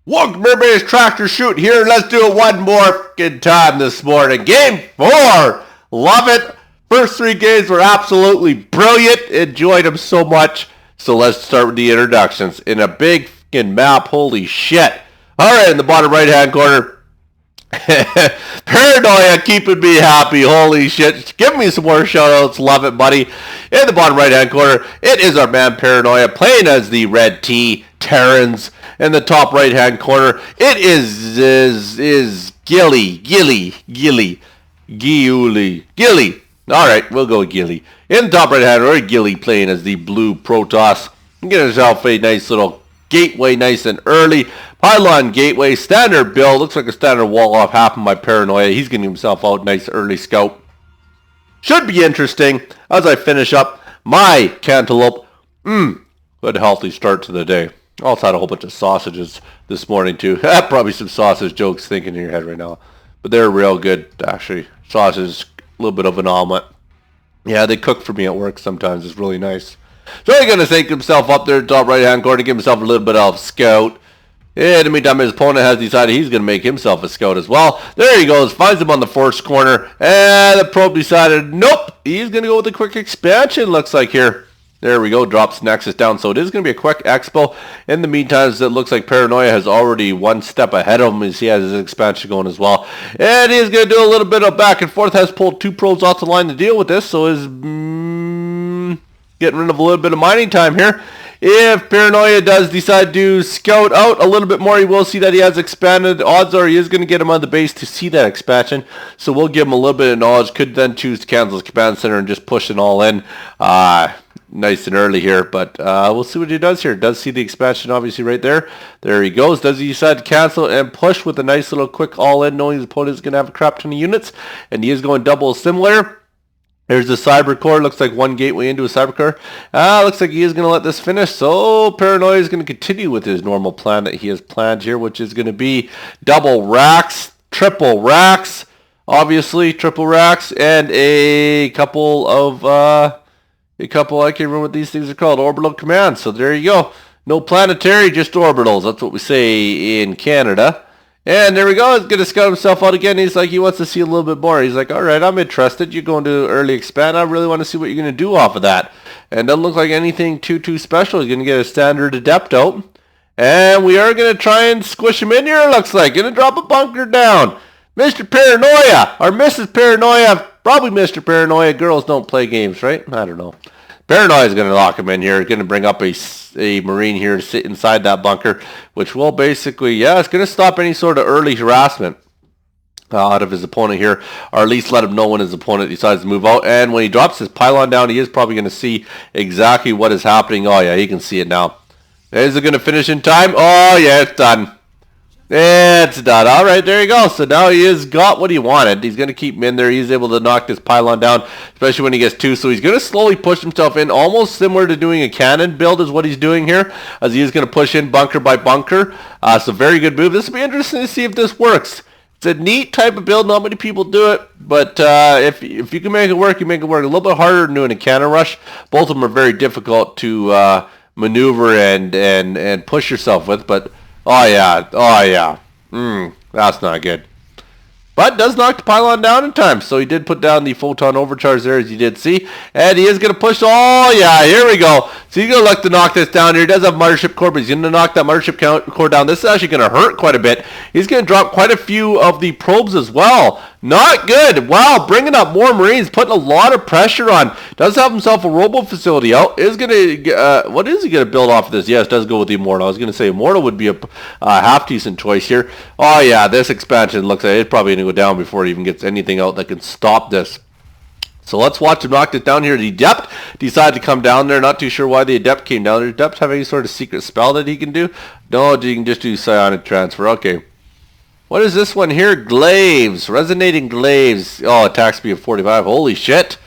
Welcome everybody's Tractor Chute here. Let's do it one more fucking time this morning. Game 4. Love it. First 3 games were absolutely brilliant. Enjoyed them so much. So let's start with the introductions. In a big fucking map. Holy shit. Alright, in the bottom right hand corner. Paranoia keeping me happy. Holy shit. Give me some more shout outs. Love it, buddy. In the bottom right hand corner, it is our man Paranoia playing as the red T Terrans. In the top right hand corner, it is Giuli. Alright, we'll go with Giuli. In the top right hand corner, Giuli playing as the blue Protoss. Get himself a nice little gateway, nice and early. Pylon gateway, standard build. Looks like a standard wall off half of my Paranoia. He's getting himself out, nice early scout. Should be interesting as I finish up my cantaloupe. Good healthy start to the day. Also had a whole bunch of sausages this morning too. Probably some sausage jokes thinking in your head right now. But they're real good, actually. Sausage, a little bit of an omelet. Yeah, they cook for me at work sometimes. It's really nice. So he's going to take himself up there, top right hand corner, give himself a little bit of scout. In the meantime, his opponent has decided he's going to make himself a scout as well. There he goes, finds him on the first corner. And the probe decided, nope, he's going to go with a quick expansion, looks like here. There we go, drops Nexus down. So it is going to be a quick expo. In the meantime, it looks like Paranoia has already one step ahead of him as he has his expansion going as well. And he's going to do a little bit of back and forth. Has pulled 2 probes off the line to deal with this. So is getting rid of a little bit of mining time here. If Paranoia does decide to scout out a little bit more, you will see that he has expanded. Odds are he is going to get him on the base to see that expansion. So we'll give him a little bit of knowledge. Could then choose to cancel his command center and just push it all in. Nice and early here, but we'll see what he does here. Does see the expansion obviously right there. There he goes. Does he decide to cancel and push with a nice little quick all-in, knowing his opponent is going to have a crap ton of units, and he is going double similar. There's the cyber core. Looks like one gateway into a cyber core. Looks like he is going to let this finish. So Paranoia is going to continue with his normal plan that he has planned here, which is going to be double racks, triple racks, obviously triple racks, and a couple, I can't remember what these things are called, orbital commands. So there you go. No planetary, just orbitals. That's what we say in Canada. And there we go. He's going to scout himself out again. He's like, he wants to see a little bit more. He's like, all right, I'm interested. You're going to early expand. I really want to see what you're going to do off of that. And doesn't look like anything too special. He's going to get a standard adept out. And we are going to try and squish him in here, it looks like. Going to drop a bunker down. Mr. Paranoia, or Mrs. Paranoia, probably Mr. Paranoia. Girls don't play games, right? I don't know. Paranoia is going to lock him in here. Going to bring up a Marine here to sit inside that bunker, which will basically, yeah, it's going to stop any sort of early harassment out of his opponent here, or at least let him know when his opponent decides to move out. And when he drops his pylon down, he is probably going to see exactly what is happening. Oh, yeah, he can see it now. Is it going to finish in time? Oh, yeah, it's done. It's done. All right, there you go. So now he has got what he wanted. He's going to keep him in there. He's able to knock this pylon down, especially when he gets 2. So he's going to slowly push himself in, almost similar to doing a cannon build is what he's doing here, as he is going to push in bunker by bunker. So very good move. This will be interesting to see if this works. It's a neat type of build. Not many people do it, but if you can make it work, you make it work. A little bit harder than doing a cannon rush. Both of them are very difficult to maneuver and push yourself with, but oh yeah. That's not good. But does knock the pylon down in time. So he did put down the photon overcharge there, as you did see. And he is going to push. Oh, yeah, here we go. So he's going to look to knock this down here. He does have mothership core, but he's going to knock that mothership core down. This is actually going to hurt quite a bit. He's going to drop quite a few of the probes as well. Not good. Wow, bringing up more Marines, putting a lot of pressure on. Does have himself a robo facility out. Is going to, what is he going to build off of this? Yes, does go with the Immortal. I was going to say Immortal would be a half-decent choice here. Oh, yeah, this expansion looks like it's probably going to go down before it even gets anything out that can stop this. So let's watch him knock this down here. The Adept decided to come down there. Not too sure why the Adept came down there. Does the Adept have any sort of secret spell that he can do? No, he can just do psionic transfer. Okay. What is this one here? Glaives. Resonating glaives. Oh, attack speed of 45. Holy shit.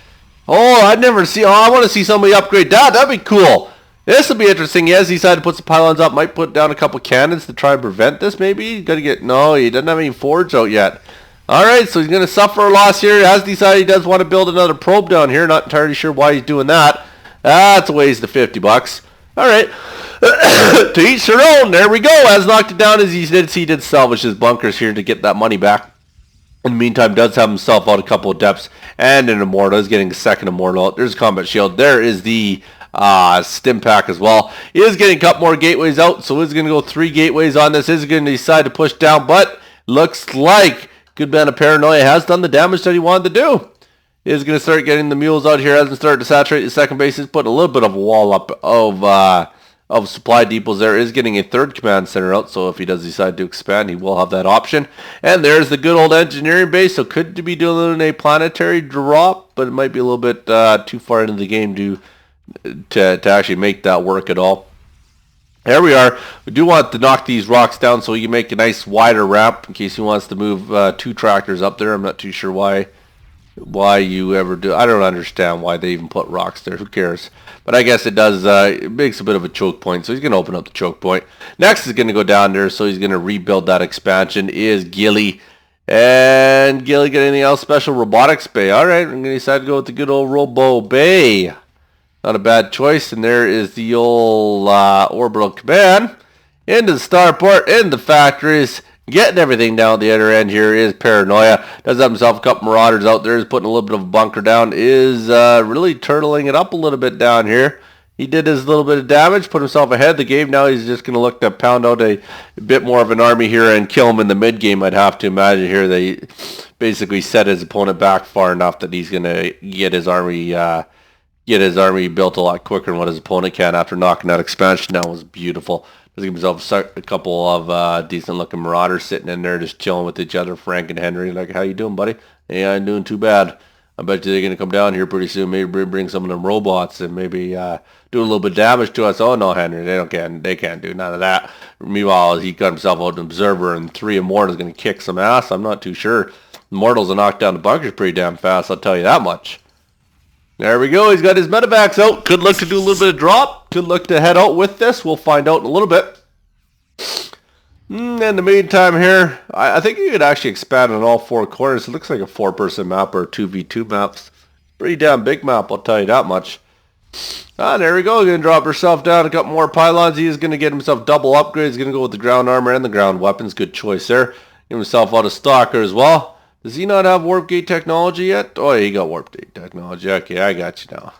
Oh, I'd never see. Oh, I want to see somebody upgrade that. That'd be cool. This will be interesting. He has decided to put some pylons up. Might put down a couple cannons to try and prevent this, maybe. Got to get... No, he doesn't have any forge out yet. Alright, so he's going to suffer a loss here. He has decided he does want to build another probe down here. Not entirely sure why he's doing that. That's a waste of $50. All right. To each their own. There we go. Has knocked it down as he did salvage his bunkers here to get that money back. In the meantime, does have himself out a couple of depths and an immortal. Is getting a second immortal. There's a combat shield. There is the stim pack as well. He is getting a couple more gateways out, so he's going to go 3 gateways on this. Is going to decide to push down, but looks like good man of Paranoia has done the damage that he wanted to do. He is going to start getting the mules out here. Hasn't started to saturate the second base. He's putting a little bit of a wall up of supply depots. There is getting a third command center out, so if he does decide to expand, he will have that option. And there's the good old engineering base, so could be doing a planetary drop, but it might be a little bit too far into the game to actually make that work at all. There we are. We do want to knock these rocks down so we can make a nice wider ramp in case he wants to move 2 tractors up there. I'm not too sure why you ever do. I don't understand why they even put rocks there. Who cares? But I guess it does. It makes a bit of a choke point, so he's going to open up the choke point. Next is going to go down there, so he's going to rebuild that expansion. Is Giuli. And Giuli got anything else special? Robotics Bay. All right, I'm going to decide to go with the good old Robo Bay. Not a bad choice. And there is the old orbital command. Into the starport, in the factories. Getting everything down at the other end here is Paranoia. Does have himself a couple Marauders out there. Is putting a little bit of a bunker down. Is really turtling it up a little bit down here. He did his little bit of damage. Put himself ahead of the game. Now he's just going to look to pound out a bit more of an army here and kill him in the mid game. I'd have to imagine here they basically set his opponent back far enough that he's going to get his army built a lot quicker than what his opponent can after knocking that expansion down. It was beautiful. Does give himself a couple of decent-looking Marauders sitting in there just chilling with each other. Frank and Henry, like, how you doing, buddy? Hey, I ain't doing too bad. I bet you they're going to come down here pretty soon, maybe bring some of them robots and maybe do a little bit of damage to us. Oh, no, Henry, they can't do none of that. Meanwhile, he got himself out an observer, and 3 Immortals going to kick some ass. I'm not too sure. Immortals will knock down the bunkers pretty damn fast, I'll tell you that much. There we go. He's got his medevacs out. Could look to do a little bit of drop. Could look to head out with this. We'll find out in a little bit. In the meantime here, I think you could actually expand on all 4 corners. It looks like a 4-person map or a 2v2 map. Pretty damn big map, I'll tell you that much. There we go. Going to drop herself down a couple more pylons. He is going to get himself double upgrades. He's going to go with the ground armor and the ground weapons. Good choice there. Get himself out of stalker as well. Does he not have warp gate technology yet? Oh, yeah, he got warp gate technology. Okay, I got you now.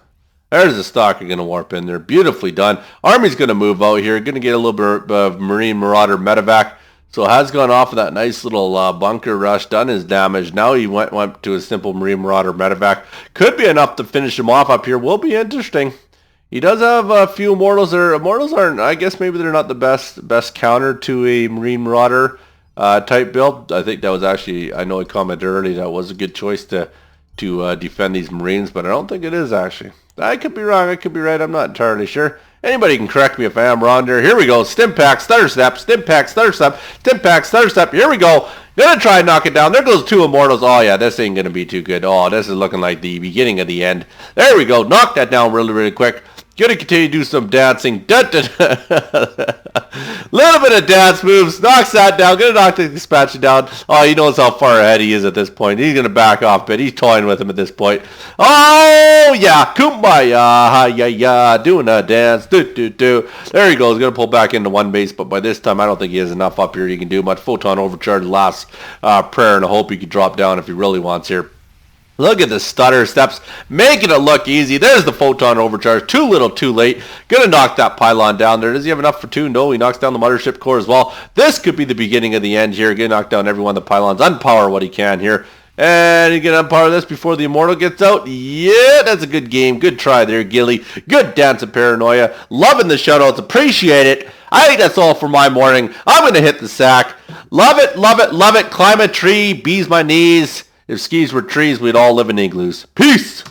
There's the stalker going to warp in there. Beautifully done. Army's going to move out here. Going to get a little bit of Marine Marauder medevac. So has gone off of that nice little bunker rush, done his damage. Now he went to a simple Marine Marauder medevac. Could be enough to finish him off up here. Will be interesting. He does have a few Immortals. Immortals aren't, I guess maybe they're not the best counter to a Marine Marauder type build. I think that was actually, I know I commented earlier that was a good choice to defend these Marines, but I don't think it is actually. I could be wrong, I could be right, I'm not entirely sure. Anybody can correct me if I am wrong there. Here we go, stim pack, stutter step, stim pack, stutter step, stim pack, stutter step. Here we go. Gonna try and knock it down. There goes 2 Immortals. Oh yeah, this ain't gonna be too good. Oh, this is looking like the beginning of the end. There we go, knock that down really, really quick. Gonna continue to do some dancing. Little bit of dance moves. Knocks that down. Gonna knock the expansion down. Oh, he knows how far ahead he is at this point. He's gonna back off a bit. He's toying with him at this point. Oh yeah, kumbaya, yeah, doing a dance. There he goes. Gonna pull back into 1 base, but by this time I don't think he has enough up here. He can do much. Photon overcharge. Last prayer and a hope he can drop down if he really wants here. Look at the stutter steps, making it look easy. There's the photon overcharge. Too little, too late. Gonna knock that pylon down there. Does he have enough for 2? No, he knocks down the mothership core as well. This could be the beginning of the end here. Gonna knock down every one of the pylons. Unpower what he can here. And he can unpower this before the Immortal gets out. Yeah, that's a good game. Good try there, Giuli. Good dance of Paranoia. Loving the shoutouts. Appreciate it. I think that's all for my morning. I'm going to hit the sack. Love it, love it, love it. Climb a tree. Bees my knees. If skis were trees, we'd all live in igloos. Peace!